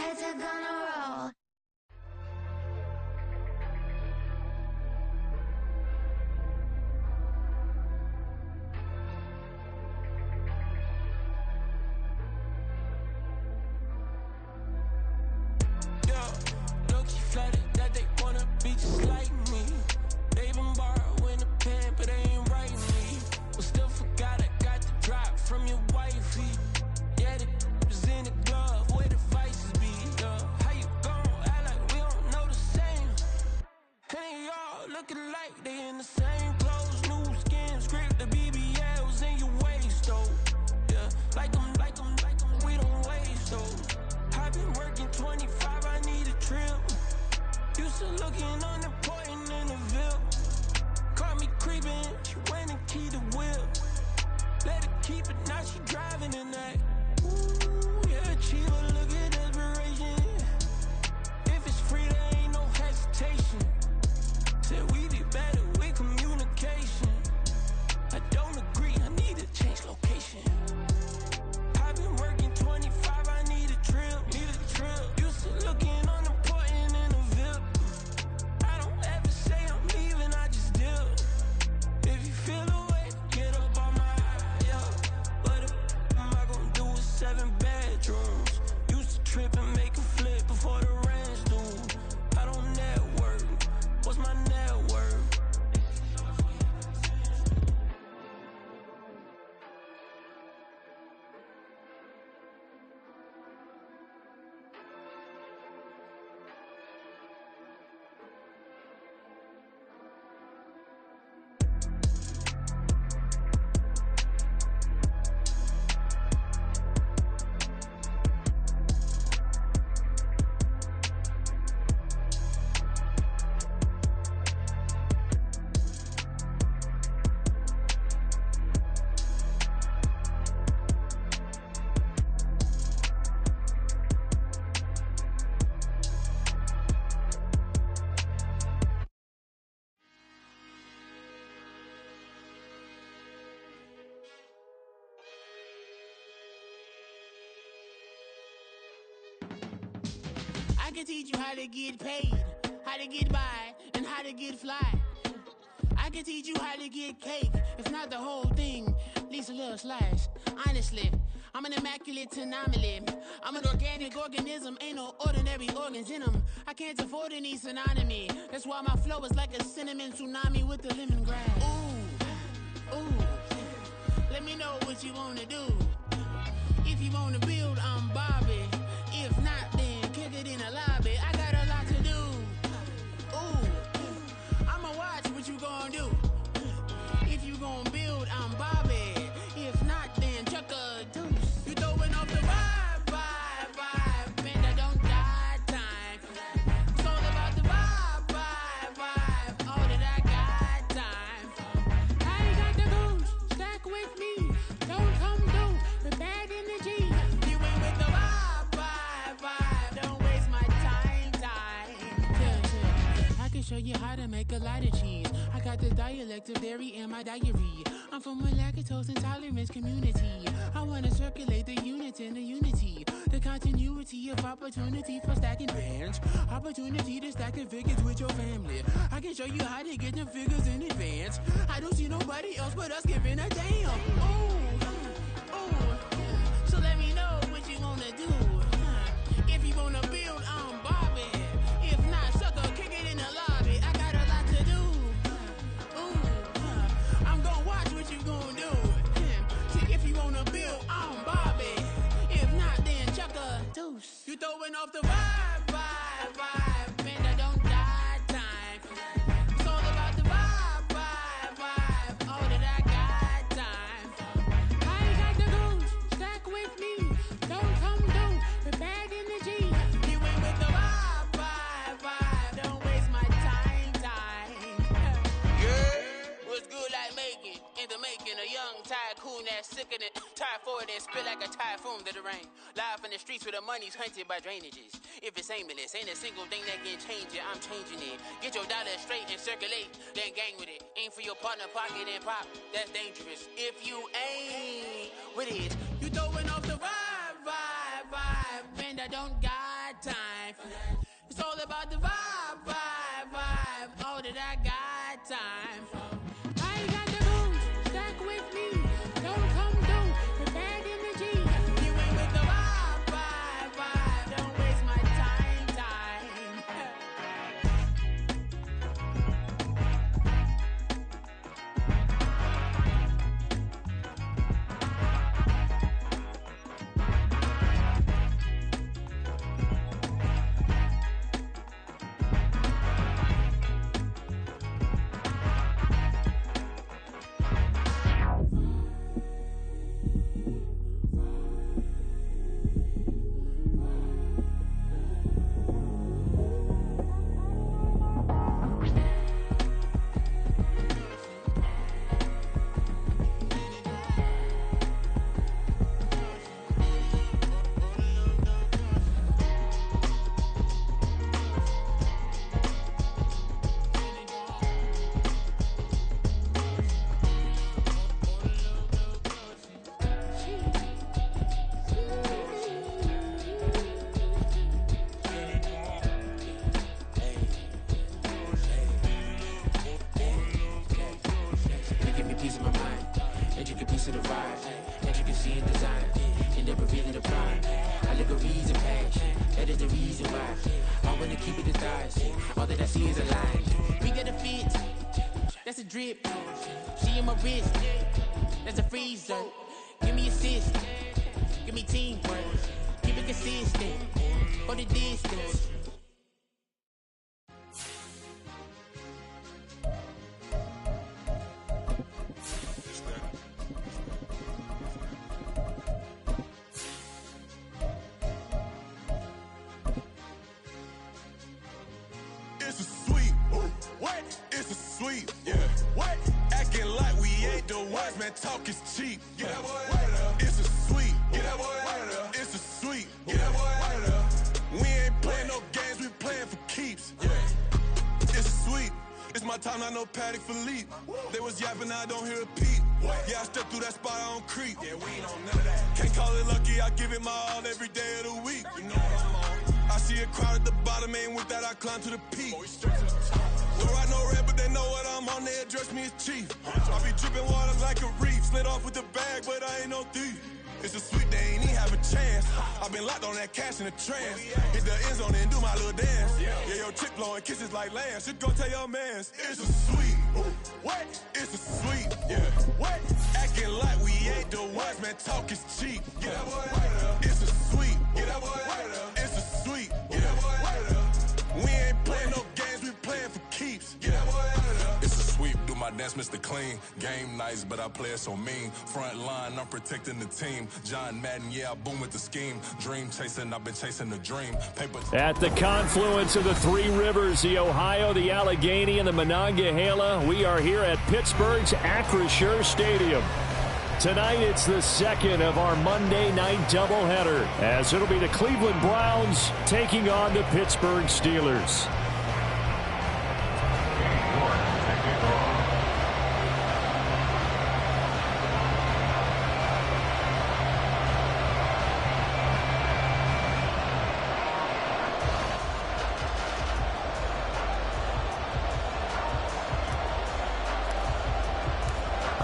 heads are gonna roll. Flooded that they wanna be just like me. They been borrowing the pen, but they ain't writing me. But still forgot I got the drop from your wifey. Yeah, the was in the glove where the vices be. How you gon' act like we don't know the same? And they all looking like they in the same clothes, new skin, script, the BBLs in your waist, though. Yeah, like them, we don't waste, though. I've been working 25, I need a trip. Used to looking unimportant in the Ville. Caught me creeping, she went and keyed the whip. Let her keep it, now she driving in that. Ooh, yeah, achiever, look at desperation. If it's free, there ain't no hesitation. Said we be better with communication. I don't agree, I need to change location. I've been working 25, I need a trip. Used to looking unimportant in the Ville. I don't ever say I'm leaving, I just deal. If you feel away, get up on my yeah. What am I gonna do with 7 bedrooms? Used to trip and make a flip before the rent's due. I don't network, what's my net worth? I can teach you how to get paid, how to get by, and how to get fly. I can teach you how to get cake, if not the whole thing, at least a little slice. Honestly, I'm an immaculate anomaly. I'm an organic organism, ain't no ordinary organs in them. I can't afford any synonymy. That's why my flow is like a cinnamon tsunami with the lemongrass. Ooh, ooh, let me know what you wanna do. If you wanna build, I'm Bobby. If not, then kick it in the lobby. I got a lot to do. Ooh, I'ma watch what you gon' do. If you gon' build, I'm Bobby. If not, then chuck a deuce. You throwing off the vibe, and I don't die time. It's all about the vibe, all that I got time. I ain't got the goose, stack with me. Don't come through with bad energy. You ain't with the vibe, don't waste my time. Yeah. I can show you how to make a lot of cheese. I got the dialect of dairy in my diary. I'm from a lactose intolerance community. I wanna circulate the units in the unity. The continuity of opportunity for stacking bands. Opportunity to stack the figures with your family. I can show you how to get the figures in advance. I don't see nobody else but us giving a damn. Ooh. So let me know what you wanna do. If you wanna build, I'm Bobby. If not, sucker, kick it in the lobby. I got a lot to do. I'm gonna watch what you gonna do. See, if you wanna build, I'm Bobby. If not, then chuck a deuce. You throwing off the vibe, and I don't die time. It's all about the vibe, all that I got time. I ain't got the goose, stack with me. Don't come through with bad energy. You ain't with the vibe, don't waste my time. Yeah, what's good like making? In the making, a young tycoon that's sick in it. Tide forward and spit like a typhoon to the rain. Live in the streets where the money's hunted by drainages. If it's aimless, ain't a single thing that can change it. I'm changing it. Get your dollar straight and circulate, then gang with it. Aim for your partner, pocket and pop. That's dangerous. If you ain't with it, you throwing off the vibe, and I don't got that I got time for. I got the booze, stuck with me. Don't come through with bad energy. You ain't with the vibe. Don't waste my time. That's a drip. She in my wrist. That's a freezer. Give me assist. Give me teamwork. Keep it consistent. For the distance. It's a sweet. What? It's a sweet. Yeah. What? Acting like we ain't the ones, man. Talk is cheap. Get that boy out of there. It's a sweet. Get that boy out of there. It's a sweet. Get that boy out of there. We ain't playing no games, we playing for keeps. Yeah. It's a sweet. It's my time, not no Paddock Philippe. They was yapping, I don't hear a peep. Yeah, I step through that spot, I don't creep. Yeah, we ain't on none of that. Can't call it lucky, I give it my all every day of the week. You know what I'm on. I see a crowd at the bottom, and with that I climb to the peak. Don't ride no red, but they know what I'm on, they address me as chief. I be dripping water like a reef, slid off with the bag, but I ain't no thief. It's a sweet, they ain't even have a chance. I been locked on that cash in a trance. Hit the end zone and do my little dance. Yeah, your chick blowing kisses like lambs. You go tell your mans. It's a sweet. What? It's a sweet. Yeah. What? Acting like we ain't the ones, man. Talk is cheap. Get that boy out of there. It's a sweet. Get that boy out of there. It's a sweet. Get that boy out of there. We ain't playing no games, we playing for keeps. Get that boy out of there. It's a sweep, do my dance, Mr. Clean. Game nice, but I play it so mean. Front line, I'm protecting the team. John Madden, yeah, I boom with the scheme. Dream chasing, I've been chasing the dream. Paper. At the confluence of the three rivers, the Ohio, the Allegheny, and the Monongahela, we are here at Pittsburgh's Acrisure Stadium. Tonight, it's the second of our Monday night doubleheader, as it'll be the Cleveland Browns taking on the Pittsburgh Steelers.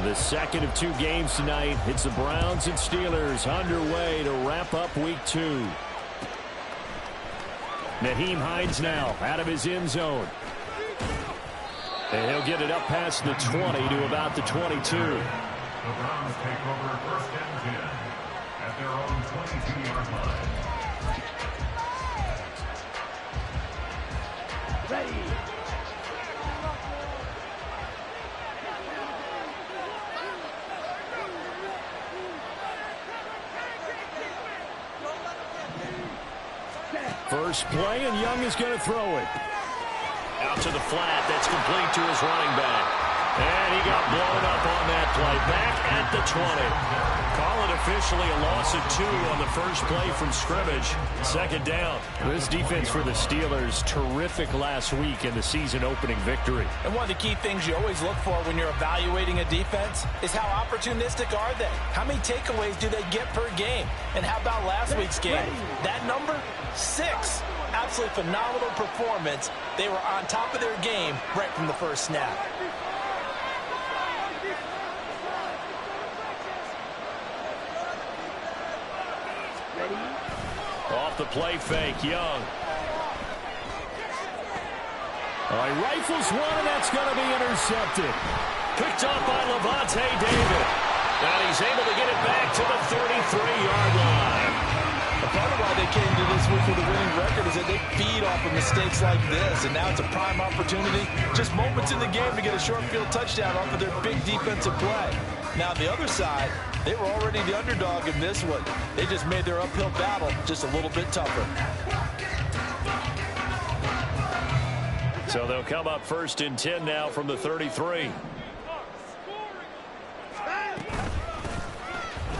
The second of two games tonight. It's the Browns and Steelers underway to wrap up week 2. Nyheim Hines now out of his end zone. And he'll get it up past the 20 to about the 22. The Browns take over first and 10 at their own 22-yard line. Ready. First play, and Young is going to throw it. Out to the flat. That's complete to his running back. And he got blown up on that play. Back at the 20. Call it officially a loss of 2 on the first play from scrimmage. Second down. This defense for the Steelers, terrific last week in the season opening victory. And one of the key things you always look for when you're evaluating a defense is how opportunistic are they? How many takeaways do they get per game? And how about last week's game? That number, 6 out absolutely phenomenal performance. They were on top of their game right from the first snap. Off the play fake, Young. All right, rifles one, and that's going to be intercepted. Picked up by Levante David. And he's able to get it back to the 33-yard line. A part of why they came to this week with a winning record is that they feed off of mistakes like this, and now it's a prime opportunity. Just moments in the game to get a short field touchdown off of their big defensive play. Now, on the other side, they were already the underdog in this one. They just made their uphill battle just a little bit tougher. So they'll come up 1st and 10 now from the 33.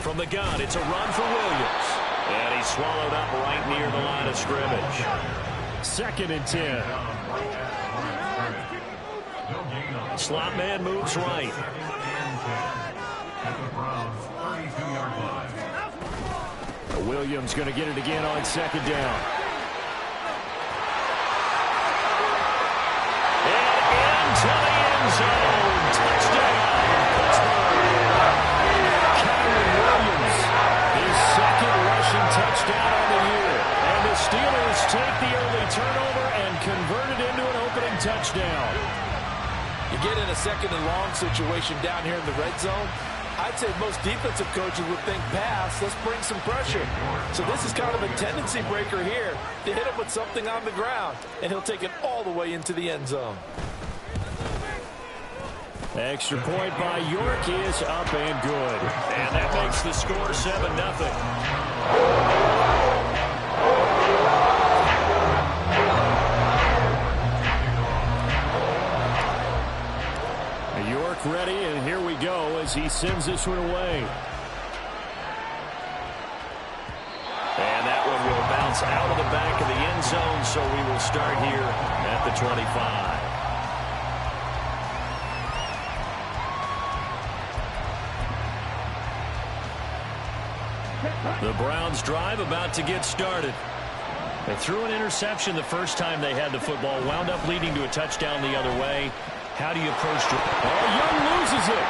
From the gun, it's a run for Williams. And he's swallowed up right near the line of scrimmage. 2nd and 10. Slot man moves right. Williams going to get it again on 2nd down. To the end zone. Touchdown. Kyron Williams, his 2nd rushing touchdown on the year. And the Steelers take the early turnover and convert it into an opening touchdown. You get in a 2nd and long situation down here in the red zone. I'd say most defensive coaches would think pass, let's bring some pressure. So this is kind of a tendency breaker here to hit him with something on the ground. And he'll take it all the way into the end zone. Extra point by York is up and good. And that makes the score 7-0. York ready, and here we go as he sends this one away. And that one will bounce out of the back of the end zone, so we will start here at the 25. The Browns drive about to get started. They threw an interception the first time they had the football, wound up leading to a touchdown the other way. How do you approach it? Oh, Young loses it.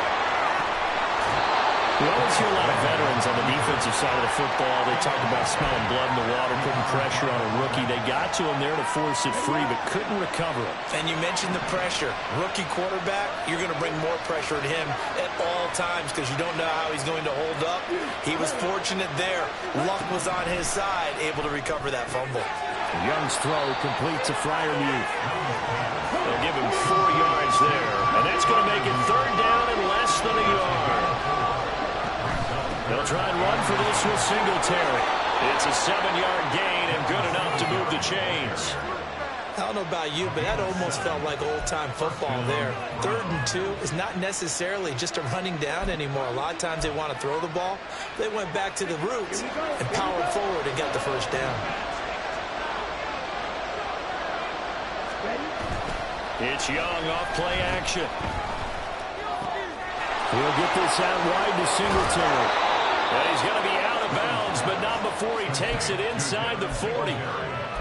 We always hear a lot of veterans on the defensive side of the football. They talk about smelling blood in the water, putting pressure on a rookie. They got to him there to force it free, but couldn't recover it. And you mentioned the pressure. Rookie quarterback, you're going to bring more pressure at him at all times because you don't know how he's going to hold up. He was fortunate there. Luck was on his side, able to recover that fumble. Young's throw complete to Freiermuth. They'll give him 4 yards there, and that's going to make it 3rd down and less than a yard. They'll try and run for this with Singletary. It's a 7-yard gain and good enough to move the chains. I don't know about you, but that almost felt like old-time football there. 3rd and 2 is not necessarily just a running down anymore. A lot of times they want to throw the ball. They went back to the roots and powered forward and got the 1st down. It's Young off play action. He'll get this out wide to Singletary. And he's going to be out of bounds, but not before he takes it inside the 40.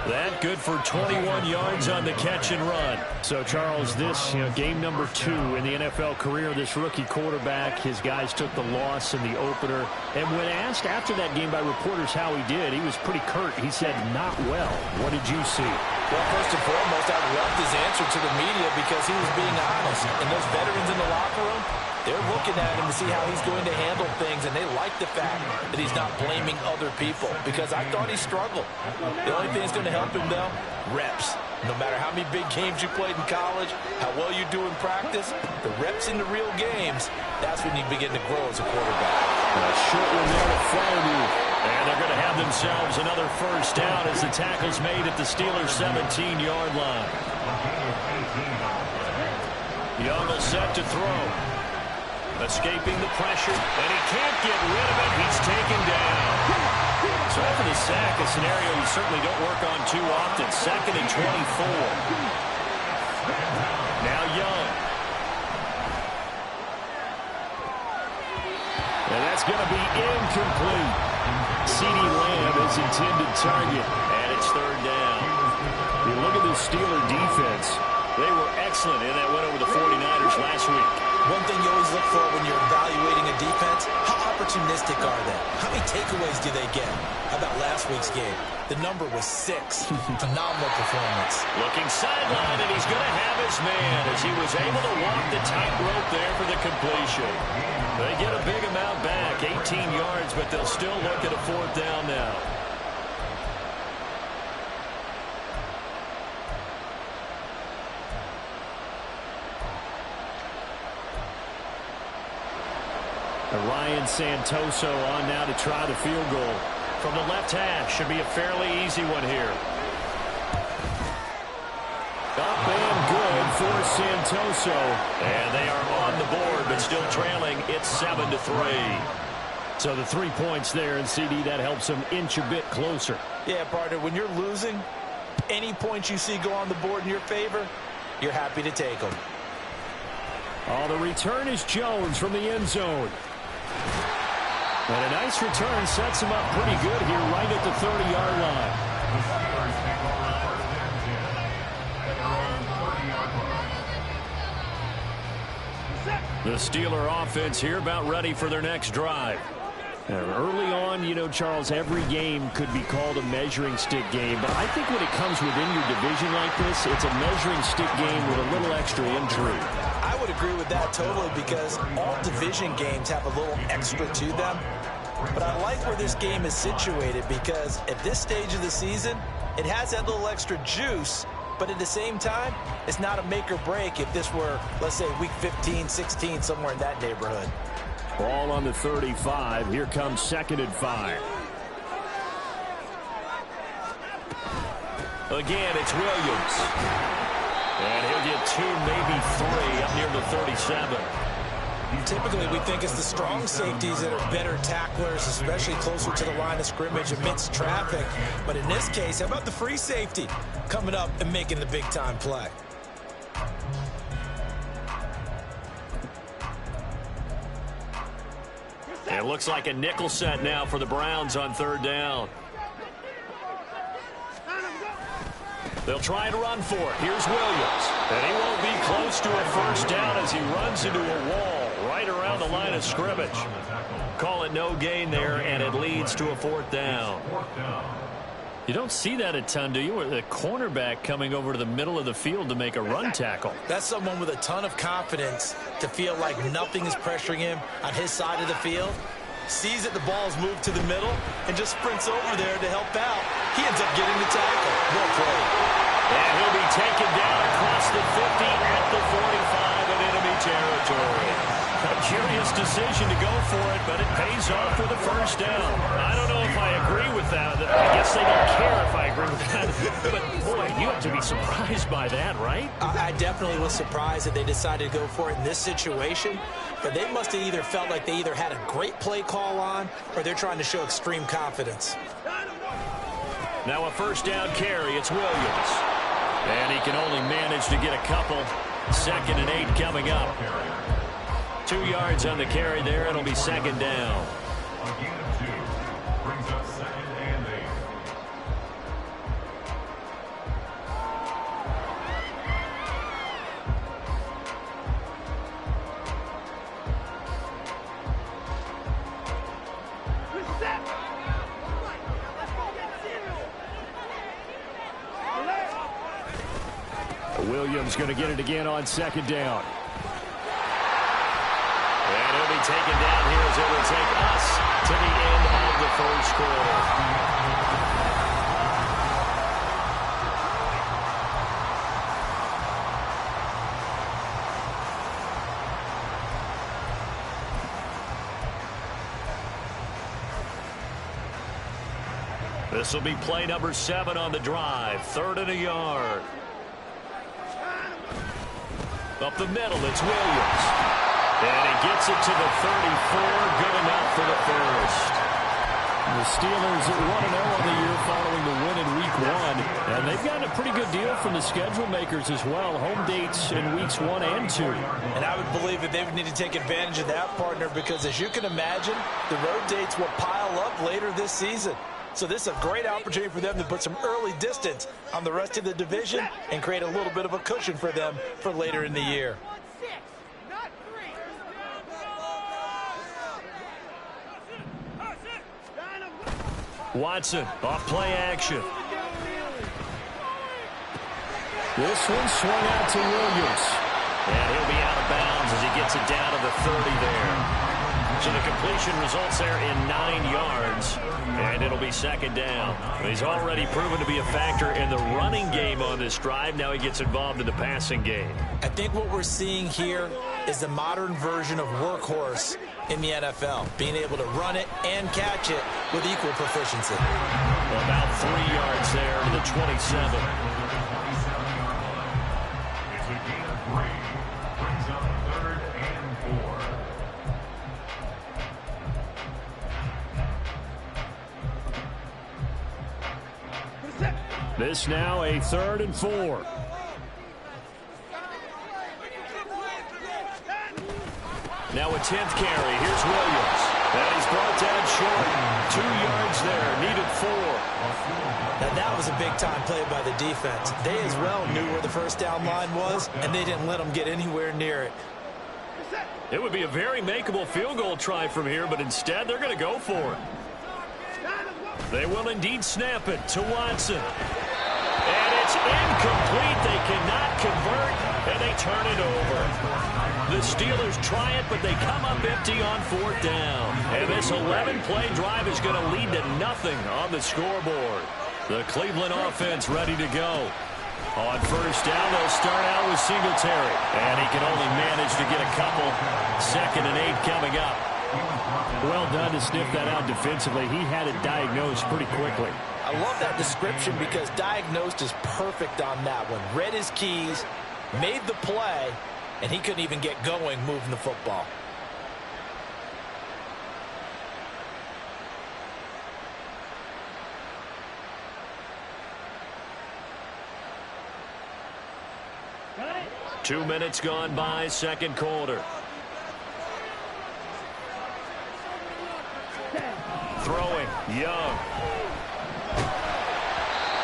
That good for 21 yards on the catch and run. So, Charles, this game number 2 in the NFL career of this rookie quarterback. His guys took the loss in the opener. And when asked after that game by reporters how he did, he was pretty curt. He said, not well. What did you see? Well, first and foremost, I loved his answer to the media because he was being honest. And those veterans in the locker room, they're looking at him to see how he's going to handle things, and they like the fact that he's not blaming other people because I thought he struggled. The only thing that's going to help him, though, reps. No matter how many big games you played in college, how well you do in practice, the reps in the real games, that's when you begin to grow as a quarterback. Short one there to Freiermuth. And they're going to have themselves another 1st down as the tackle's made at the Steelers' 17-yard line. Young will set to throw. Escaping the pressure, and he can't get rid of it. He's taken down. So after the sack, a scenario you certainly don't work on too often. 2nd and 24. Now Young. And that's going to be incomplete. CeeDee Lamb is intended target, and it's 3rd down. Steeler defense. They were excellent in that win over the 49ers last week. One thing you always look for when you're evaluating a defense, how opportunistic are they? How many takeaways do they get? How about last week's game? The number was 6. Phenomenal performance. Looking sideline, and he's going to have his man as he was able to walk the tightrope there for the completion. They get a big amount back, 18 yards, but they'll still look at a 4th down now. Ryan Santoso on now to try the field goal. From the left hash, should be a fairly easy one here. Up and good for Santoso. And they are on the board, but still trailing. It's 7-3. So the 3 points there, and CD, that helps them inch a bit closer. Yeah, partner, when you're losing, any points you see go on the board in your favor, you're happy to take them. Oh, the return is Jones from the end zone. And a nice return sets him up pretty good here right at the 30-yard line. The Steeler offense here about ready for their next drive. Early on, you know, Charles, every game could be called a measuring stick game. But I think when it comes within your division like this, it's a measuring stick game with a little extra intrigue. I would agree with that totally because all division games have a little extra to them. But I like where this game is situated because at this stage of the season, it has that little extra juice. But at the same time, it's not a make or break if this were, let's say, week 15, 16, somewhere in that neighborhood. Ball on the 35. Here comes 2nd and 5. Again, it's Williams. And he'll get 2, maybe 3 up near the 37. Typically, we think it's the strong safeties that are better tacklers, especially closer to the line of scrimmage amidst traffic. But in this case, how about the free safety coming up and making the big-time play? It looks like a nickel set now for the Browns on 3rd down. They'll try to run for it. Here's Williams. And he won't be close to a 1st down as he runs into a wall right around the line of scrimmage. Call it no gain there, and it leads to a 4th down. You don't see that a ton, do you? With a cornerback coming over to the middle of the field to make a run tackle. That's someone with a ton of confidence to feel like nothing is pressuring him on his side of the field. Sees that the ball's moved to the middle and just sprints over there to help out. He ends up getting the tackle. Well played. And he'll be taken down across the 50 at the 45 in enemy territory. A curious decision to go for it, but it pays off for the 1st down. I don't know if I agree with that. I guess they don't care if I agree with that. But, boy, you have to be surprised by that, right? I definitely was surprised that they decided to go for it in this situation. But they must have either felt like they either had a great play call on or they're trying to show extreme confidence. Now a 1st down carry. It's Williams. And he can only manage to get a couple. 2nd and 8 coming up. 2 yards on the carry there. It'll be 2nd down. A gain of 2 brings up 2nd and 8. Williams going to get it again on 2nd down. And he'll be taken down here as it will take us to the end of the 1st quarter. This will be play number 7 on the drive. 3rd and a yard. Up the middle, it's Williams. And he gets it to the 34, good enough for the 1st. The Steelers at 1-0 on the year following the win in Week 1. And they've gotten a pretty good deal from the schedule makers as well. Home dates in Weeks 1 and 2. And I would believe that they would need to take advantage of that, partner, because as you can imagine, the road dates will pile up later this season. So this is a great opportunity for them to put some early distance on the rest of the division and create a little bit of a cushion for them for later in the year. Watson, off play action. This one swung out to Williams. And he'll be out of bounds as he gets it down to the 30 there. So the completion results there in 9 yards. And it'll be second down. He's already proven to be a factor in the running game on this drive. Now he gets involved in the passing game. I think what we're seeing here is the modern version of workhorse in the NFL, being able to run it and catch it with equal proficiency. About 3 yards there to the 27. It's a gain of 3. Brings up 3rd and 4. This now a 3rd and 4. Now a 10th carry. Here's Williams. And he's brought down short. 2 yards there. Needed 4. Now that was a big-time play by the defense. They as well knew where the first down line was, and they didn't let them get anywhere near it. It would be a very makeable field goal try from here, but instead they're going to go for it. They will indeed snap it to Watson. And it's incomplete. They cannot convert, and they turn it over. The Steelers try it, but they come up empty on 4th down. And this 11-play drive is going to lead to nothing on the scoreboard. The Cleveland offense ready to go. On 1st down, they'll start out with Singletary. And he can only manage to get a couple. 2nd and 8 coming up. Well done to sniff that out defensively. He had it diagnosed pretty quickly. I love that description because diagnosed is perfect on that one. Read his keys, made the play, and he couldn't even get going moving the football. Two minutes gone by, second quarter. Throwing, Young.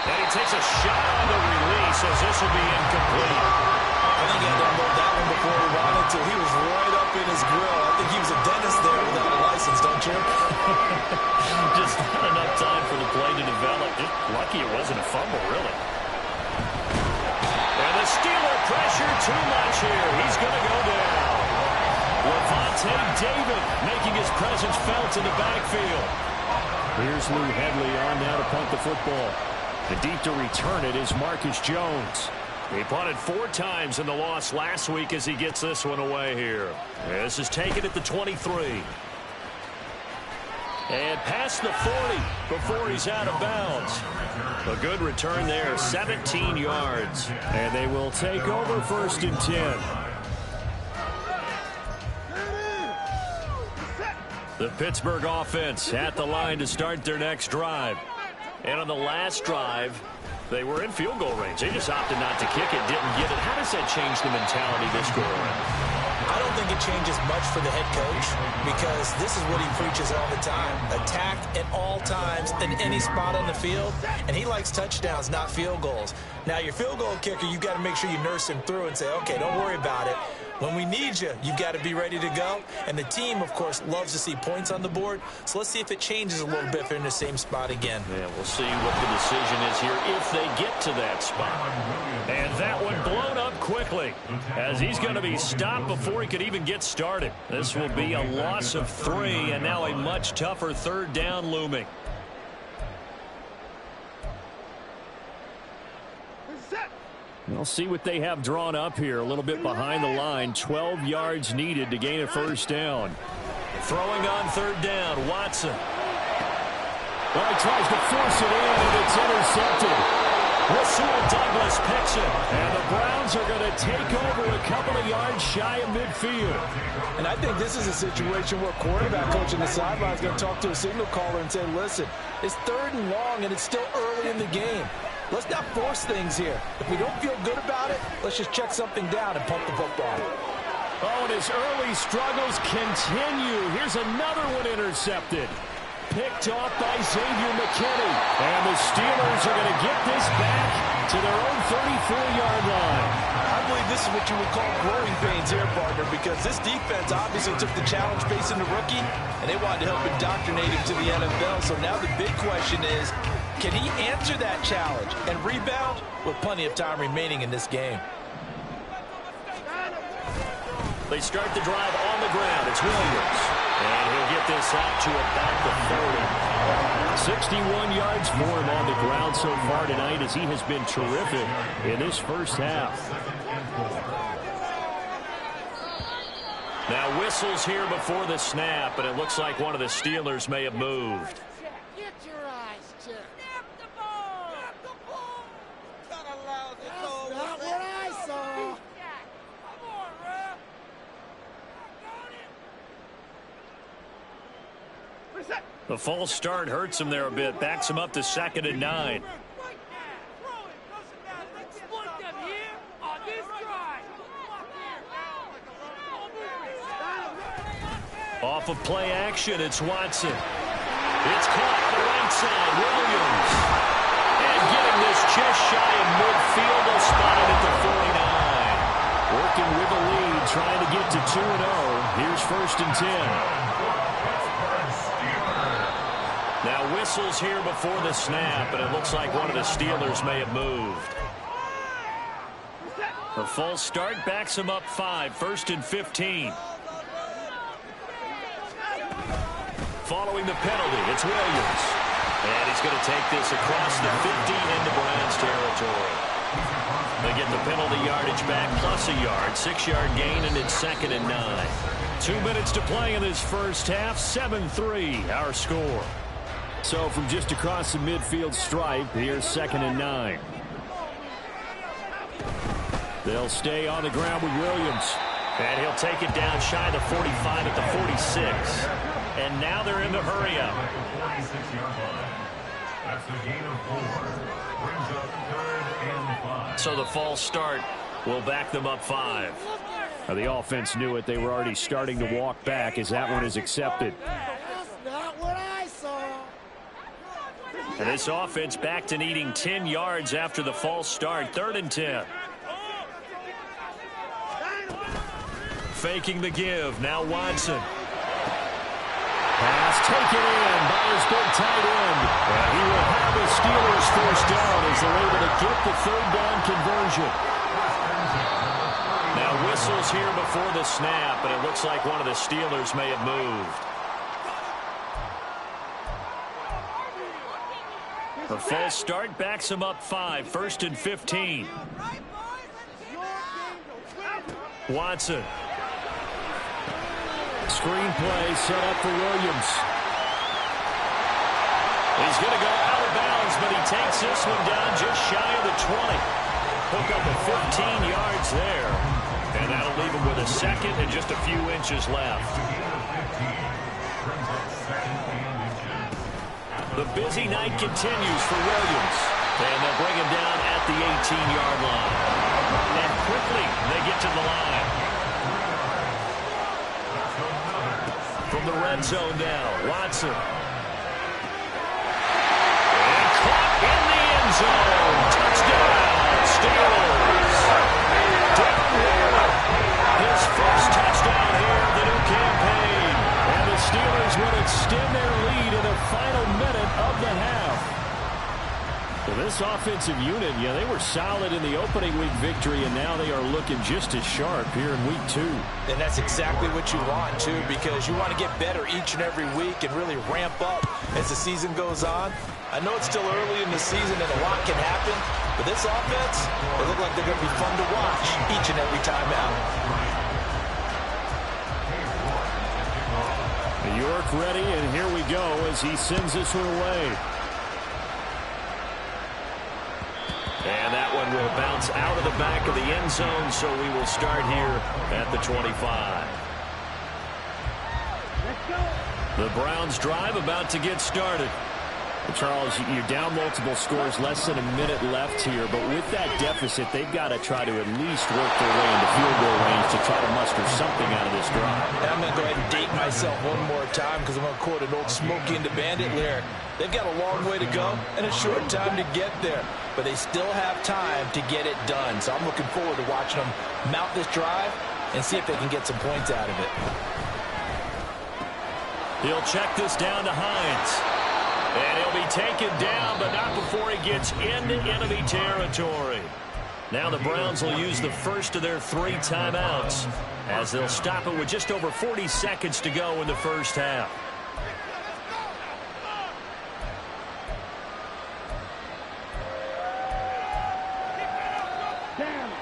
And he takes a shot on the release as this will be incomplete. I think he had to unload that one before he wanted to. He was right up in his grill. I think he was a dentist there without a license, don't you? Just not enough time for the play to develop. Just lucky it wasn't a fumble, really. And the Steeler pressure too much here. He's going to go down. Levante David making his presence felt in the backfield. Here's Lou Headley on now to punt the football. The deep to return it is Marcus Jones. He punted 4 times in the loss last week as he gets this one away here. This is taken at the 23. And past the 40 before he's out of bounds. A good return there, 17 yards. And they will take over 1st and 10. The Pittsburgh offense at the line to start their next drive. And on the last drive, they were in field goal range. They just opted not to kick it, didn't get it. How does that change the mentality this go around? I don't think it changes much for the head coach because this is what he preaches all the time. Attack at all times in any spot on the field, and he likes touchdowns, not field goals. Now, your field goal kicker, you've got to make sure you nurse him through and say, okay, don't worry about it. When we need you, you've got to be ready to go. And the team, of course, loves to see points on the board. So let's see if it changes a little bit if they're in the same spot again. Yeah, we'll see what the decision is here if they get to that spot. And that one blown up quickly as he's going to be stopped before he could even get started. This will be a loss of 3 and now a much tougher 3rd down looming. We'll see what they have drawn up here. A little bit behind the line. 12 yards needed to gain a 1st down. Throwing on 3rd down, Watson. Well, he tries to force it in, and it's intercepted. Rasul Douglas picks it. And the Browns are going to take over a couple of yards shy of midfield. And I think this is a situation where quarterback coach on the sideline is going to talk to a signal caller and say, listen, it's 3rd and long, and it's still early in the game. Let's not force things here. If we don't feel good about it, let's just check something down and pump the football. Oh, and his early struggles continue. Here's another one intercepted. picked off by Xavier McKinney. And the Steelers are going to get this back to their own 34-yard line. I believe this is what you would call growing pains here, partner, because this defense obviously took the challenge facing the rookie, and they wanted to help indoctrinate him to the NFL. So now the big question is, can he answer that challenge and rebound with plenty of time remaining in this game? They start the drive on the ground. It's Williams. And he'll get this out to about the 30. 61 yards for him on the ground so far tonight as he has been terrific in this first half. Now whistles here before the snap, and it looks like one of the Steelers may have moved. Get your eyes checked. Snap the ball! Snap the ball! Kind of loud. That's not what I saw. Come on, ref. The false start hurts him there a bit. Backs him up to 2nd and 9. Exploit them here on this drive. Off of play action, it's Watson. It's caught on the right side. Williams. And getting this just shy of midfield. They'll spot it at the 49. Working with the lead, trying to get to 2-0. Here's 1st and 10. Now whistles here before the snap, and it looks like one of the Steelers may have moved. The false start backs him up 5, 1st and 15. Following the penalty, it's Williams. And he's going to take this across the 15 into Browns territory. They get the penalty yardage back plus a yard, 6-yard gain, and it's 2nd and 9. 2 minutes to play in this first half, 7-3 our score. So from just across the midfield stripe, here's 2nd and 9. They'll stay on the ground with Williams. And he'll take it down shy of the 45 at the 46. And now they're in the hurry up. That's a gain of 4. Brings up 3rd and 5. So the false start will back them up 5. Now the offense knew it. They were already starting to walk back as that one is accepted. That's not what I saw. And this offense back to needing 10 yards after the false start. 3rd and 10. Faking the give. Now Watson. Pass taken in by his big tight end. And he will have the Steelers first down as they're able to get the 3rd down conversion. Now whistles here before the snap, and it looks like one of the Steelers may have moved. The false start backs him up 5, 1st and 15. Watson. Screen play set up for Williams. He's going to go out of bounds, but he takes this one down just shy of the 20. Hook up at 15 yards there. And that'll leave him with a 2nd and just a few inches left. The busy night continues for Williams. And they'll bring him down at the 18-yard line. And quickly they get to the line. From the red zone now, Watson. And caught in the end zone. Touchdown, Steelers. Darren Waller, his first touchdown here of the new campaign. And the Steelers will extend their lead in the final minute of the half. Well, this offensive unit, yeah, they were solid in the opening week victory, and now they are looking just as sharp here in week 2. And that's exactly what you want, too, because you want to get better each and every week and really ramp up as the season goes on. I know it's still early in the season and a lot can happen, but this offense, they look like they're going to be fun to watch each and every time out. York ready, and here we go as he sends this one away. And that one will bounce out of the back of the end zone, so we will start here at the 25. The Browns drive about to get started. Charles, you're down multiple scores, less than a minute left here, but with that deficit, they've got to try to at least work their way into field goal range to try to muster something out of this drive. And I'm going to go ahead and date myself one more time because I'm going to quote an old Smokey and the Bandit lyric. They've got a long way to go and a short time to get there, but they still have time to get it done. So I'm looking forward to watching them mount this drive and see if they can get some points out of it. He'll check this down to Hines. And he'll be taken down, but not before he gets into enemy territory. Now the Browns will use the first of their 3 timeouts as they'll stop it with just over 40 seconds to go in the first half.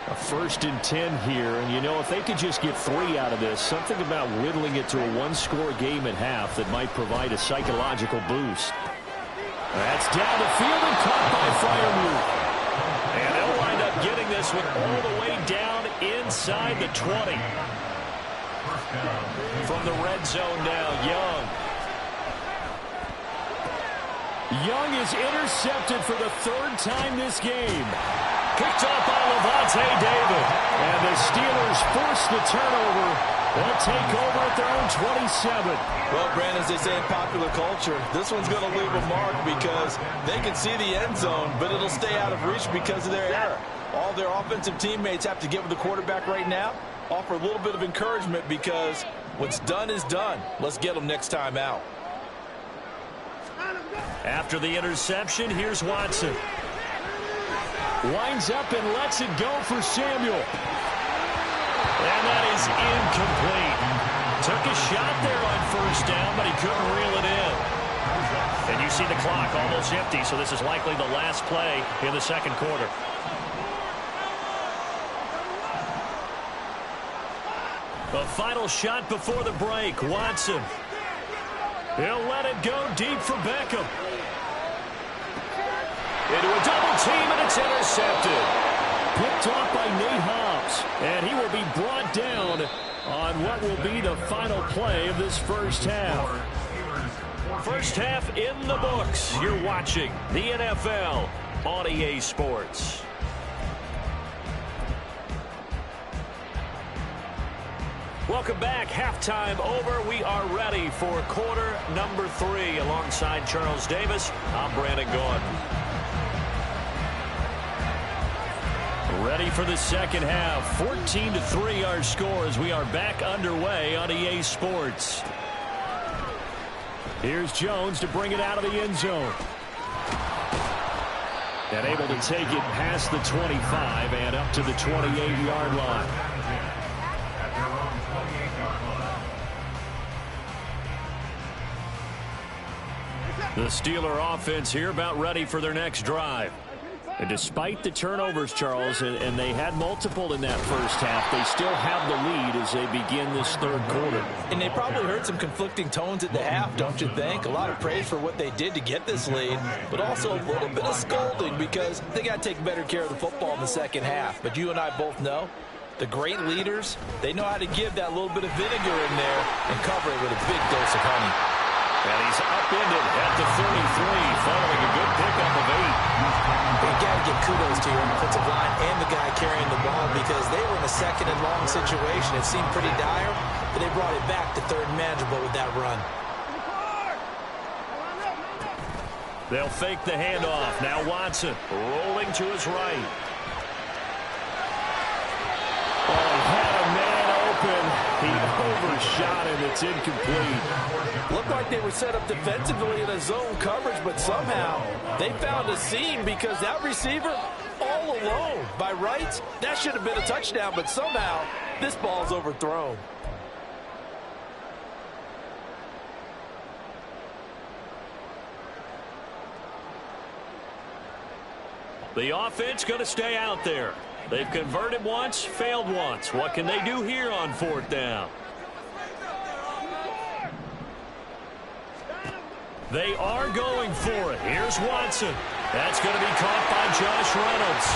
A 1st and 10 here, and you know, if they could just get 3 out of this, something about whittling it to a 1-score game at half that might provide a psychological boost. That's down the field and caught by Freiermuth. And they'll wind up getting this one all the way down inside the 20. From the red zone now, Young. Young is intercepted for the 3rd time this game. Picked up by Levante David. And the Steelers force the turnover. They'll take over at their own 27. Well, Brandon, as they say in popular culture, this one's going to leave a mark because they can see the end zone, but it'll stay out of reach because of their error. All their offensive teammates have to get with the quarterback right now, offer a little bit of encouragement because what's done is done. Let's get them next time out. After the interception, here's Watson. Winds up and lets it go for Samuel. And that is incomplete. Took a shot there on 1st down, but he couldn't reel it in. And you see the clock almost empty, so this is likely the last play in the 2nd quarter. The final shot before the break, Watson. He'll let it go deep for Beckham. Into a double team, and it's intercepted. Picked off by Nate Hobbs, and he will be brought down on what will be the final play of this first half. First half in the books. You're watching the NFL on EA Sports. Welcome back. Halftime over. We are ready for quarter number 3. Alongside Charles Davis, I'm Brandon Gordon. Ready for the second half. 14-3 our score as we are back underway on EA Sports. Here's Jones to bring it out of the end zone. And able to take it past the 25 and up to the 28-yard line. The Steeler offense here about ready for their next drive. And despite the turnovers, Charles, and they had multiple in that first half, they still have the lead as they begin this 3rd quarter. And they probably heard some conflicting tones at the half, don't you think? A lot of praise for what they did to get this lead, but also a little bit of scolding because they got to take better care of the football in the second half. But you and I both know the great leaders, they know how to give that little bit of vinegar in there and cover it with a big dose of honey. And he's upended at the 33, following a good pickup of 8. You got to give kudos to your offensive line and the guy carrying the ball because they were in a 2nd and long situation. It seemed pretty dire, but they brought it back to 3rd and manageable with that run. They'll fake the handoff. Now Watson rolling to his right. Oh, he had a man open. He overshot it. It's incomplete. Looked like they were set up defensively in a zone coverage, but somehow they found a seam because that receiver all alone. By rights, that should have been a touchdown, but somehow this ball's overthrown. The offense going to stay out there. They've converted once, failed once. What can they do here on 4th down? They are going for it. Here's Watson. That's going to be caught by Josh Reynolds.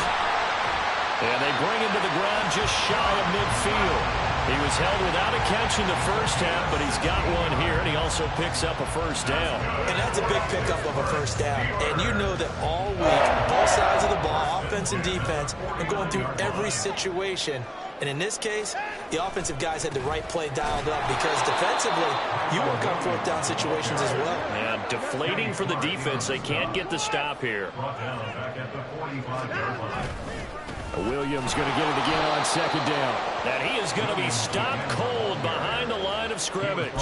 And they bring him to the ground just shy of midfield. He was held without a catch in the first half, but he's got one here, and he also picks up a first down. And that's a big pickup of a first down. And you know that all week, both sides of the ball, offense and defense, are going through every situation. And in this case, the offensive guys had the right play dialed up because defensively, you work on fourth down situations as well. Yeah, deflating for the defense. They can't get the stop here. Williams going to get it again on second down. And he is going to be stopped cold behind the line of scrimmage.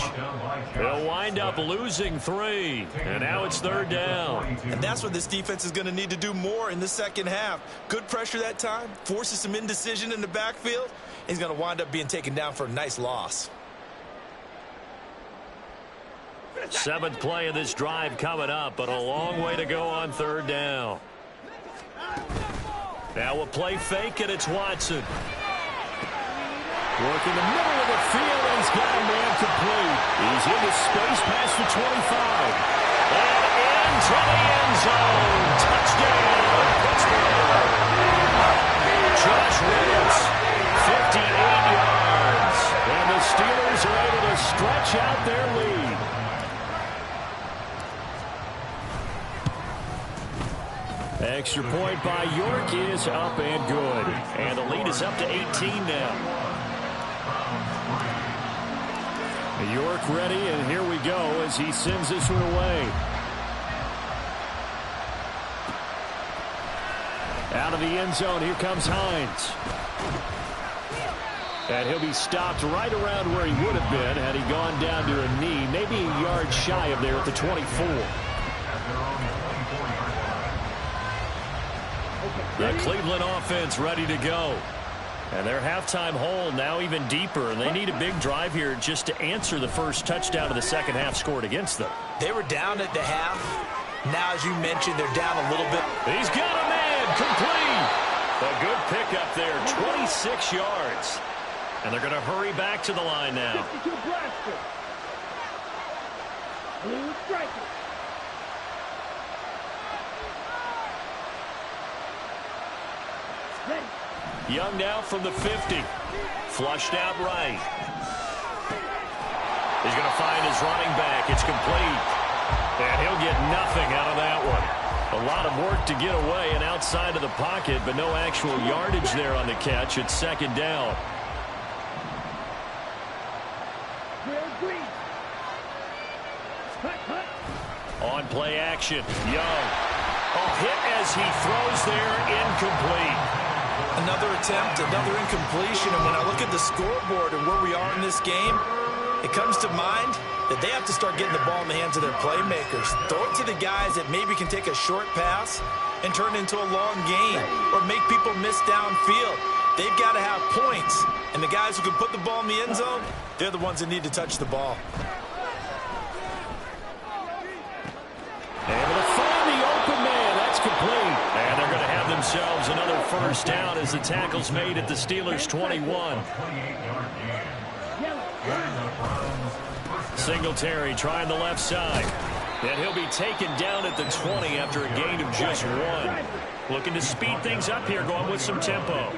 They'll wind up losing 3. And now it's third down. And that's what this defense is going to need to do more in the second half. Good pressure that time. Forces some indecision in the backfield. He's going to wind up being taken down for a nice loss. 7th play of this drive coming up, but a long way to go on third down. Now a play fake, and it's Watson. Working the middle of the field, and he's got a man complete. He's into space past the 25. And into the end zone. Touchdown, Pittsburgh. Josh Reynolds, 58 yards. And the Steelers are able to stretch out their lead. Extra point by York is up and good. And the lead is up to 18 now. York ready, and here we go as he sends this one away. Out of the end zone, here comes Hines. And he'll be stopped right around where he would have been had he gone down to a knee, maybe a yard shy of there at the 24. The Cleveland offense ready to go. And their halftime hole now even deeper, and they need a big drive here just to answer the first touchdown of the second half scored against them. They were down at the half. Now, as you mentioned, they're down a little bit. He's got a man complete. A good pickup there, 26 yards. And they're going to hurry back to the line now. Young now from the 50. Flushed out right. He's going to find his running back. It's complete. And he'll get nothing out of that one. A lot of work to get away and outside of the pocket, but no actual yardage there on the catch. It's second down. On play action. Young. Oh, hit as he throws there. Incomplete. Another attempt, another incompletion, and when I look at the scoreboard and where we are in this game, it comes to mind that they have to start getting the ball in the hands of their playmakers. Throw it to the guys that maybe can take a short pass and turn it into a long gain or make people miss downfield. They've got to have points, and the guys who can put the ball in the end zone, they're the ones that need to touch the ball. Able to find the open man. That's complete. And they're going to have themselves another first down as the tackle's made at the Steelers' 21. Singletary trying the left side. And he'll be taken down at the 20 after a gain of just 1. Looking to speed things up here, going with some tempo.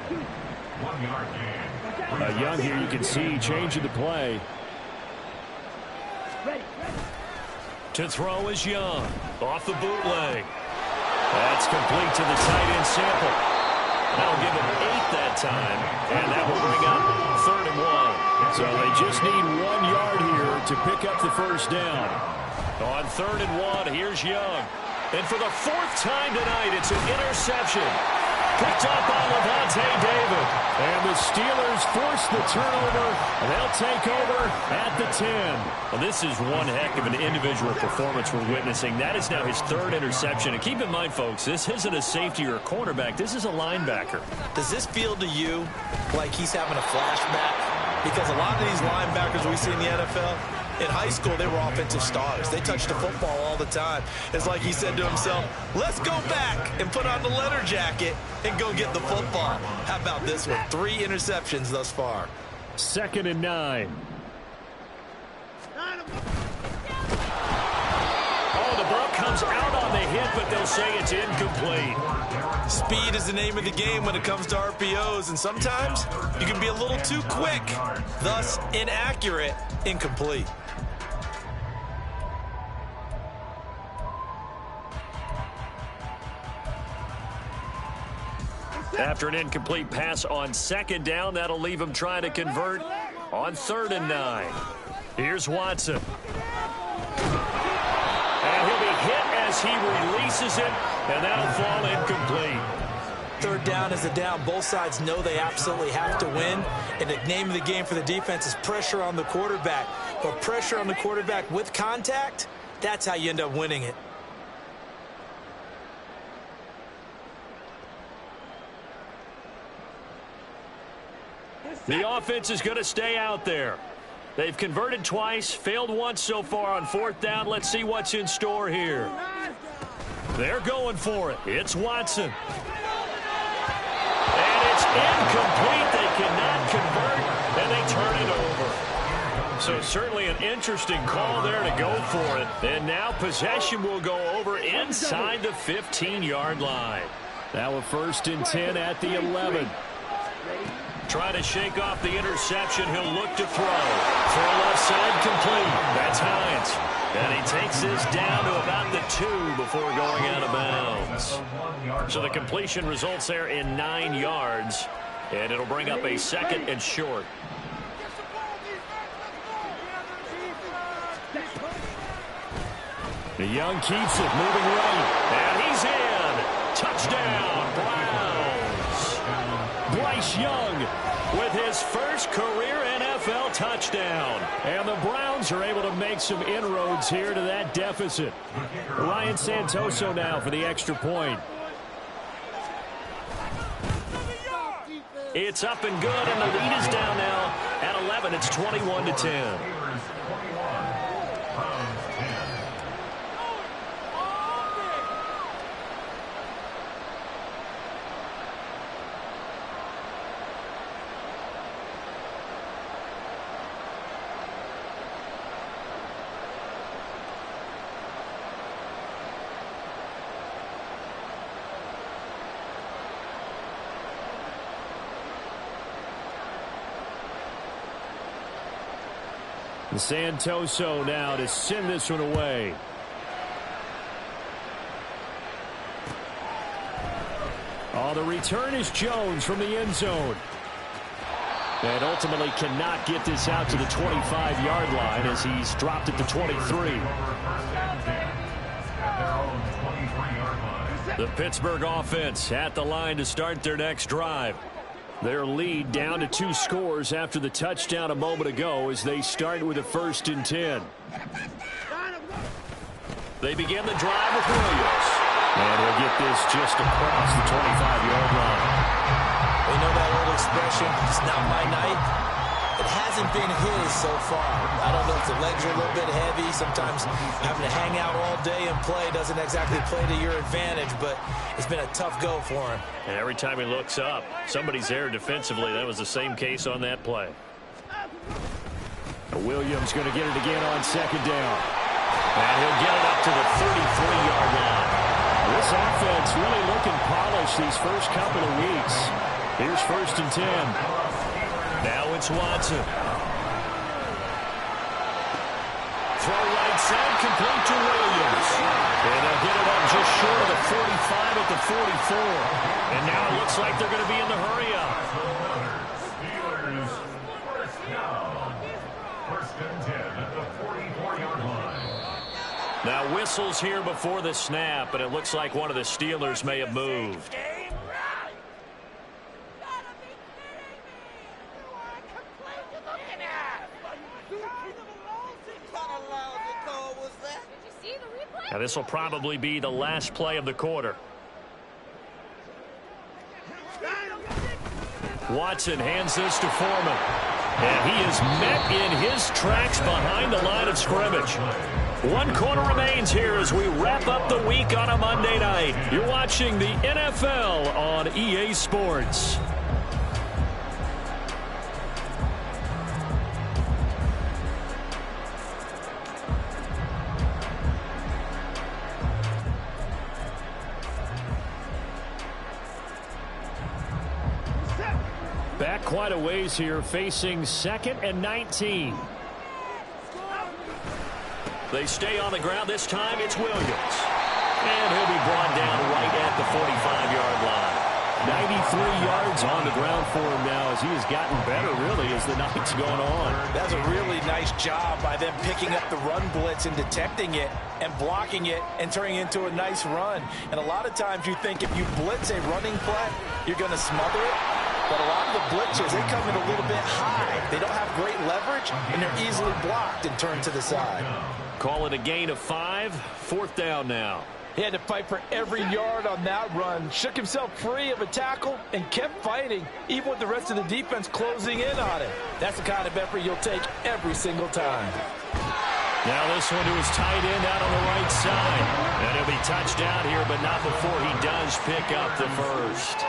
Young here, you can see changing the play. To throw is Young. Off the bootleg. That's complete to the tight end Sample. That'll give him 8 that time. And that will bring up 3rd and 1. So they just need 1 yard here to pick up the first down. On 3rd and 1, here's Young. And for the 4th time tonight, it's an interception. Picked up by Levante David. And the Steelers force the turnover, and they'll take over at the 10. Well, this is one heck of an individual performance we're witnessing. That is now his 3rd interception. And keep in mind, folks, this isn't a safety or a cornerback. This is a linebacker. Does this feel to you like he's having a flashback? Because a lot of these linebackers we see in the NFL, in high school, they were offensive stars. They touched the football all the time. It's like he said to himself, let's go back and put on the letter jacket and go get the football. How about this one? 3 interceptions thus far. 2nd and 9. Oh, the broken comes out on the hit, but they'll say it's incomplete. Speed is the name of the game when it comes to RPOs, and sometimes you can be a little too quick, thus inaccurate, incomplete. After an incomplete pass on second down, that'll leave him trying to convert on 3rd and 9. Here's Watson. And he'll be hit as he releases it, and that'll fall incomplete. 3rd down is a down. Both sides know they absolutely have to win, and the name of the game for the defense is pressure on the quarterback. But pressure on the quarterback with contact, that's how you end up winning it. The offense is going to stay out there. They've converted twice, failed once so far on 4th down. Let's see what's in store here. They're going for it. It's Watson. And it's incomplete. They cannot convert, and they turn it over. So certainly an interesting call there to go for it. And now possession will go over inside the 15-yard line. Now a 1st and 10 at the 11. Trying to shake off the interception. He'll look to throw. Throw left side complete. That's Hines. And he takes this down to about the 2 before going out of bounds. So the completion results there in 9 yards. And it'll bring up a 2nd and short. The Young keeps it, moving right. And he's in. Touchdown, Browns. Bryce Young with his first career NFL touchdown. And the Browns are able to make some inroads here to that deficit. Ryan Santoso now for the extra point. It's up and good, and the lead is down now at 11. It's 21-10. Santoso now to send this one away. Oh, the return is Jones from the end zone. And ultimately cannot get this out to the 25-yard line as he's dropped it to 23. The Pittsburgh offense at the line to start their next drive. Their lead down to 2 scores after the touchdown a moment ago as they start with a 1st and 10. They begin the drive with Williams. And he'll get this just across the 25-yard line. We know that old expression, it's not my night. It hasn't been his so far. I don't know if the legs are a little bit heavy. Sometimes having to hang out all day and play doesn't exactly play to your advantage, but it's been a tough go for him. And every time he looks up, somebody's there defensively. That was the same case on that play. Williams going to get it again on 2nd down. And he'll get it up to the 33-yard line. This offense really looking polished these first couple of weeks. Here's 1st and 10. Now it's Watson. Throw right side, complete to Williams. And they'll get it up just short of the 45 at the 44. And now it looks like they're going to be in the hurry-up. Steelers first down. 1st and 10 at the 44-yard line. Now whistles here before the snap, and it looks like one of the Steelers may have moved. Now this will probably be the last play of the quarter. Watson hands this to Foreman. And he is met in his tracks behind the line of scrimmage. 1 quarter remains here as we wrap up the week on a Monday night. You're watching the NFL on EA Sports. Back quite a ways here, facing 2nd and 19. They stay on the ground. This time it's Williams. And he'll be brought down right at the 45-yard line. 93 yards on the ground for him now as he has gotten better, really, as the night's going on. That's a really nice job by them picking up the run blitz and detecting it and blocking it and turning it into a nice run. And a lot of times you think if you blitz a running play, you're going to smother it. But a lot of the blitzes, they come in a little bit high. They don't have great leverage, and they're easily blocked and turned to the side. Call it a gain of 5. 4th down now. He had to fight for every yard on that run, shook himself free of a tackle, and kept fighting, even with the rest of the defense closing in on him. That's the kind of effort you'll take every single time. Now this one to his tight end out on the right side. And he'll be touched down here, but not before he does pick up the first.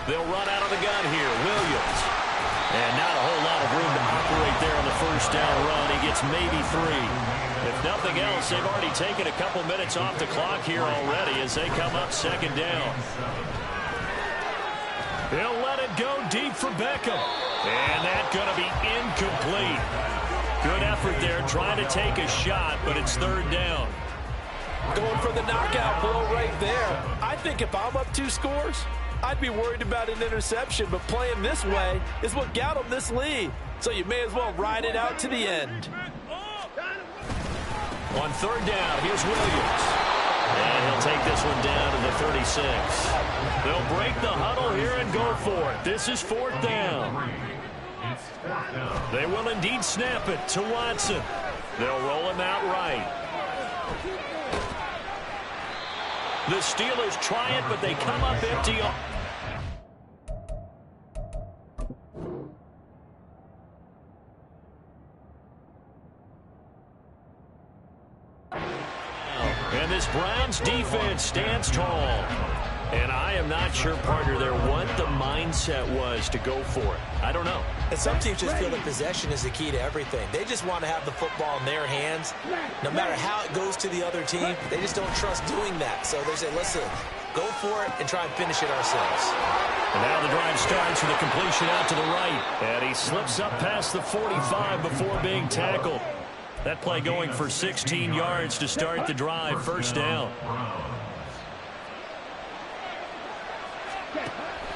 They'll run out of the gun here. Williams. And not a whole lot of room to operate there on the first down run. He gets maybe 3. If nothing else, they've already taken a couple minutes off the clock here already as they come up 2nd down. He'll let it go deep for Beckham. And that's going to be incomplete. Good effort there trying to take a shot, but it's 3rd down. Going for the knockout blow right there. I think if I'm up 2 scores, I'd be worried about an interception, but playing this way is what got him this lead. So you may as well ride it out to the end. On 3rd down, here's Williams. And he'll take this one down to the 36. They'll break the huddle here and go for it. This is 4th down. They will indeed snap it to Watson. They'll roll him out right. The Steelers try it, but they come up empty. And this Browns defense stands tall. And I am not sure, partner, there what the mindset was to go for it. I don't know. And some teams just feel that possession is the key to everything. They just want to have the football in their hands. No matter how it goes to the other team, they just don't trust doing that. So they say, listen, go for it and try and finish it ourselves. And now the drive starts with a completion out to the right. And he slips up past the 45 before being tackled. That play going for 16 yards to start the drive. 1st down.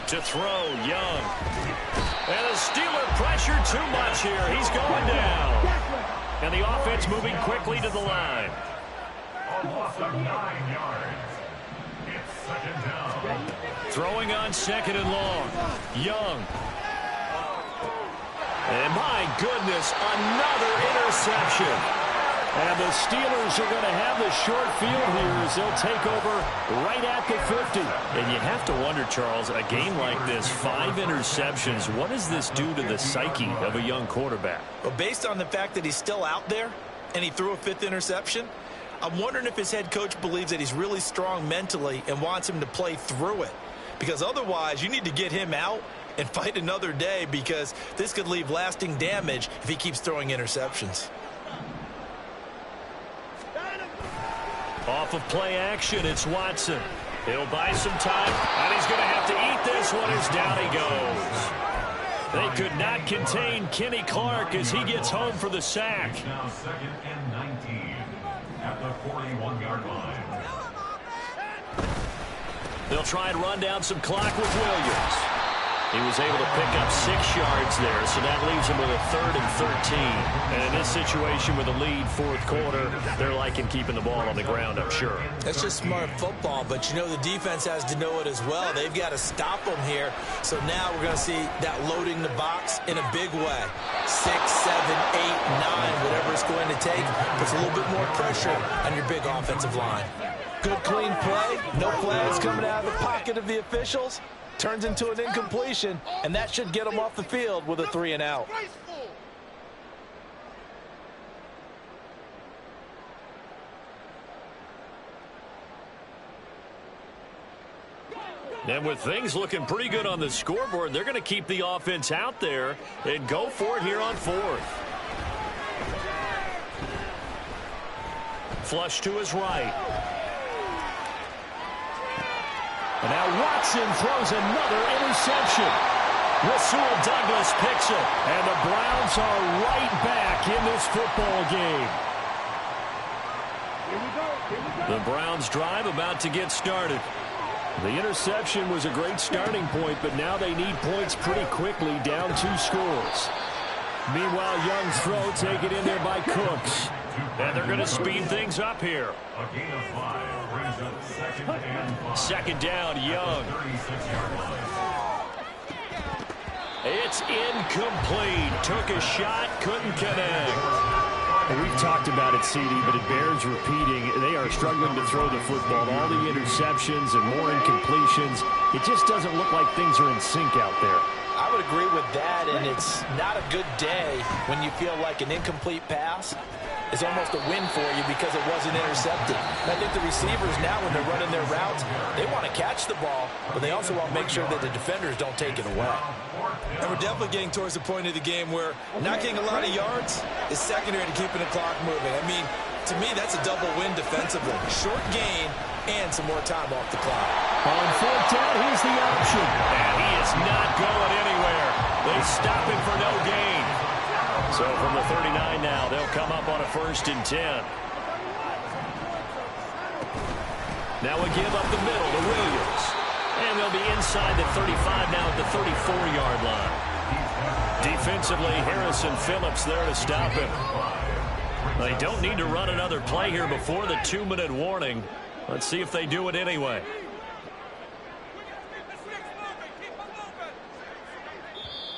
To throw, Young. And the Steeler pressure too much here. He's going down. And the offense moving quickly to the line. A loss of 9 yards. It's 2nd down. Throwing on 2nd and long. Young. And my goodness, another interception. And the Steelers are going to have the short field here as they'll take over right at the 50. And you have to wonder, Charles, a game like this, 5 interceptions, what does this do to the psyche of a young quarterback? Well, based on the fact that he's still out there and he threw a 5th interception, I'm wondering if his head coach believes that he's really strong mentally and wants him to play through it. Because otherwise, you need to get him out and fight another day, because this could leave lasting damage if he keeps throwing interceptions. Off of play action, it's Watson. He'll buy some time, and he's going to have to eat this one as down he goes. They could not contain Kenny Clark as he gets home for the sack. Now 2nd and 19 at the 41-yard line. They'll try and run down some clock with Williams. He was able to pick up 6 yards there, so that leaves him with a 3rd and 13. And in this situation with a lead 4th quarter, they're liking keeping the ball on the ground, I'm sure. That's just smart football, but you know the defense has to know it as well. They've got to stop them here. So now we're going to see that loading the box in a big way. 6, 7, 8, 9, whatever it's going to take, puts a little bit more pressure on your big offensive line. Good, clean play. No flags coming out of the pocket of the officials. Turns into an incompletion, and that should get them off the field with a 3 and out. And with things looking pretty good on the scoreboard, they're going to keep the offense out there and go for it here on 4th. Flush to his right. And now Watson throws another interception. Rasul Douglas picks it. And the Browns are right back in this football game. The Browns drive about to get started. The interception was a great starting point, but now they need points pretty quickly, down 2 scores. Meanwhile, Young's throw taken in there by Cooks. And they're going to speed things up here. A gain of 5 brings up 2nd and 5. Second down, Young. It's incomplete. Took a shot, couldn't connect. And we've talked about it, CD, but it bears repeating. They are struggling to throw the football. All the interceptions and more incompletions. It just doesn't look like things are in sync out there. I would agree with that, and it's not a good day when you feel like an incomplete pass is almost a win for you because it wasn't intercepted. And I think the receivers now, when they're running their routes, they want to catch the ball, but they also want to make sure that the defenders don't take it away. And we're definitely getting towards the point of the game where not getting a lot of yards is secondary to keeping the clock moving. I mean, to me, that's a double win defensively. Short gain and some more time off the clock. On 4th down, here's the option. And he is not going anywhere. They stop him for no gain. So from the 39 now, they'll come up on a 1st and 10. Now we give up the middle to Williams. And they'll be inside the 35 now at the 34-yard line. Defensively, Harrison Phillips there to stop him. They don't need to run another play here before the 2-minute warning. Let's see if they do it anyway.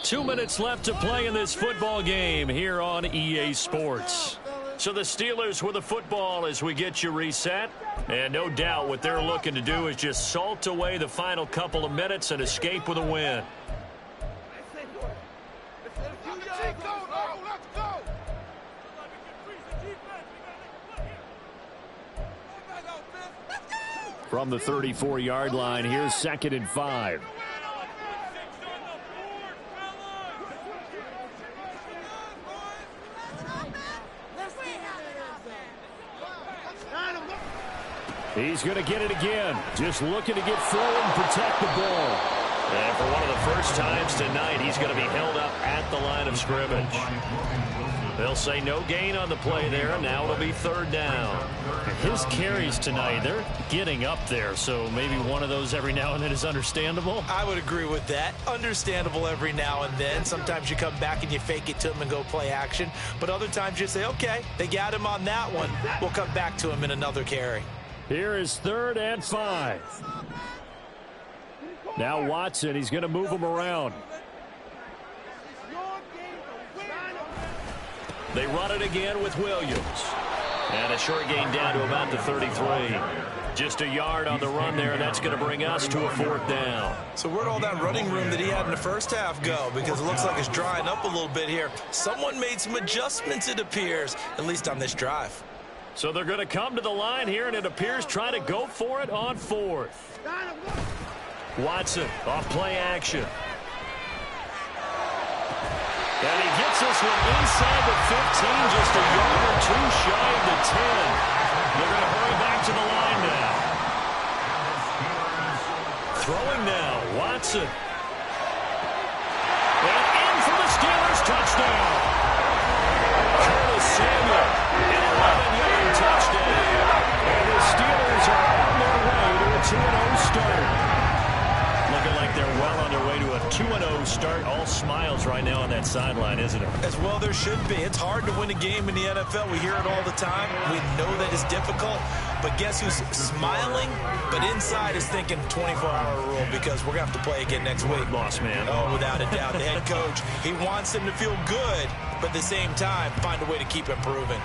Two minutes left to play in this football game here on EA Sports. So the Steelers with the football as we get you reset. And no doubt what they're looking to do is just salt away the final couple of minutes and escape with a win. From the 34-yard line, here's 2nd and 5. He's going to get it again. Just looking to get through and protect the ball. And for one of the first times tonight, he's going to be held up at the line of scrimmage. They'll say no gain on the play there, and now it'll be 3rd down. His carries tonight, they're getting up there, so maybe one of those every now and then is understandable. I would agree with that. Understandable every now and then. Sometimes you come back and you fake it to him and go play action. But other times you say, okay, they got him on that one. We'll come back to him in another carry. Here is 3rd and 5. Now Watson, he's going to move him around. They run it again with Williams. And a short gain down to about the 33. Just a yard on the run there, and that's going to bring us to a 4th down. So where'd all that running room that he had in the first half go? Because it looks like it's drying up a little bit here. Someone made some adjustments, it appears, at least on this drive. So they're going to come to the line here, and it appears trying to go for it on 4th. Watson off play action. And he gets this one inside the 15, just a yard or 2 shy of the 10. They're going to hurry back to the line now. Throwing now, Watson. And in for the Steelers, touchdown. Curtis Samuel, an 11-yard touchdown. And the Steelers are on their way to a 2-0 start. Looking like they're well on their way to a 2-0 start. All smiles right now on that sideline, isn't it? As well there should be. It's hard to win a game in the NFL. We hear it all the time. We know that it's difficult. But guess who's smiling? But inside is thinking 24-hour rule because we're going to have to play again next week. Boss man. Oh, without a doubt. The head coach, he wants them to feel good, but at the same time, find a way to keep improving.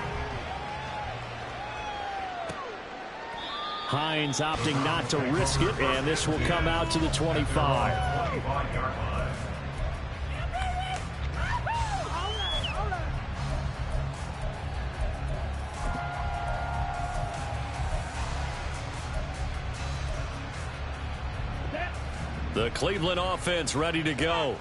Hines opting not to risk it, and this will come out to the 25. The Cleveland offense ready to go.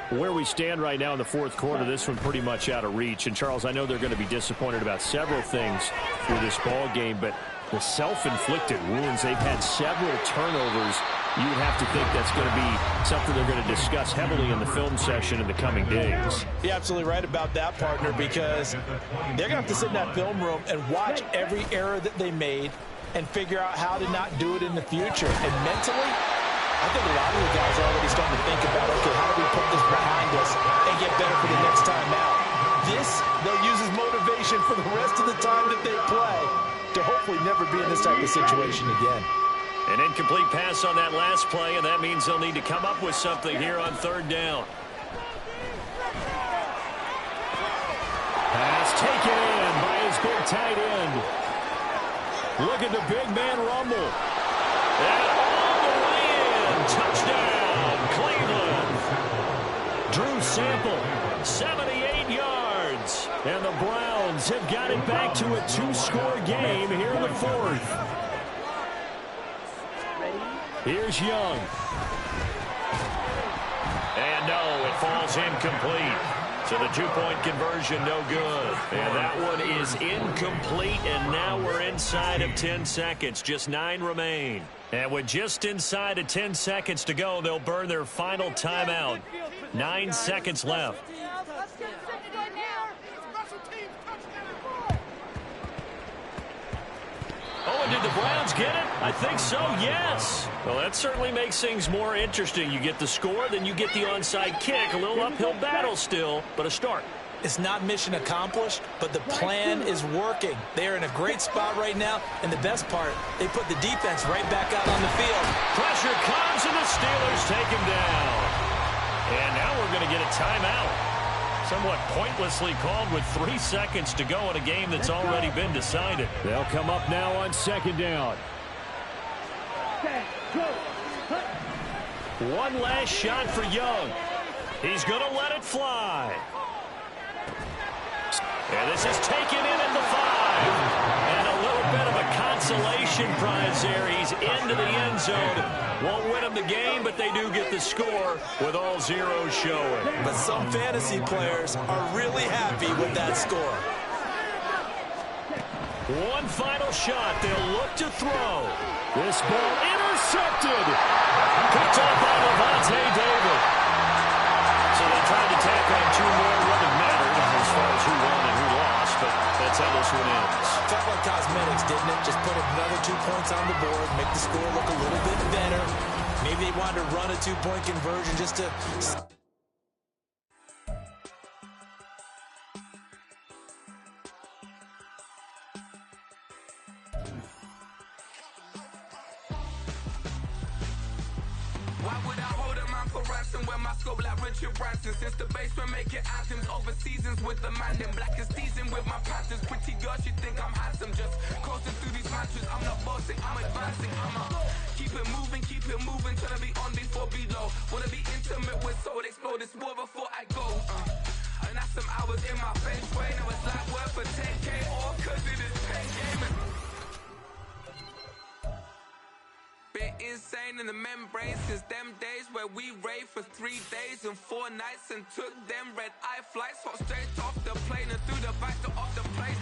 Where we stand right now in the 4th quarter, this one pretty much out of reach. And, Charles, I know they're going to be disappointed about several things through this ball game, but the self-inflicted wounds, they've had several turnovers You would have to think that's going to be something they're going to discuss heavily in the film session in the coming days. You're absolutely right about that, partner, because they're going to have to sit in that film room and watch every error that they made and figure out how to not do it in the future. And mentally, I think a lot of the guys are already starting to think about, okay, how do we put this behind us and get better for the next time out? This, they'll use as motivation for the rest of the time that they play to hopefully never be in this type of situation again. An incomplete pass on that last play, and that means they'll need to come up with something here on third down. Pass taken in by his big tight end. Look at the big man rumble. And all the way in. Touchdown, Cleveland. Drew Sample, 78 yards. And the Browns have got it back to a two-score game here in the fourth. Here's Young. And no, it falls incomplete. So the two-point conversion, no good. And that one is incomplete, and now we're inside of 10 seconds. Just 9 remain. And with just inside of 10 seconds to go, they'll burn their final timeout. 9 seconds left. Oh, and did the Browns get it? I think so, yes. Well, that certainly makes things more interesting. You get the score, then you get the onside kick. A little uphill battle still, but a start. It's not mission accomplished, but the plan is working. They're in a great spot right now, and the best part, they put the defense right back out on the field. Pressure comes, and the Steelers take him down. And now we're going to get a timeout. Somewhat pointlessly called with 3 seconds to go in a game that's already been decided. They'll come up now on second down. One last shot for Young. He's going to let it fly. And this is taken in at the 5. And a little bit of a consolation prize there. He's into the end zone. Won't win them the game, but they do get the score with all zeros showing. But some fantasy players are really happy with that score. One final shot. They'll look to throw. This ball intercepted. Picked up by Levante David. So they tried to tack on 2 more. Wouldn't matter as far as who won and who lost, but that's how this one ends. Felt like cosmetics, didn't it? Just put another 2 points on the board, make the score look a little bit better. Maybe they wanted to run a 2-point conversion just to... Why would I hold a man for ransom when my scope like Richard Branson? Since the basement making anthems over seasons with the man in black is teasing with my Panthers. Pretty girl, she think I'm handsome. Just coasting through these mantras. I'm not bossing, I'm advancing. I'ma keep it moving till I be on before below. Wanna be intimate with soul, explode this war before I go. And that's some hours in my feng shui. Now it's like work for 10K all cause it is 10 game. Been insane in the membrane since them days where we raved for 3 days and 4 nights and took them red eye flights hot straight off the plane and through the back door of the place.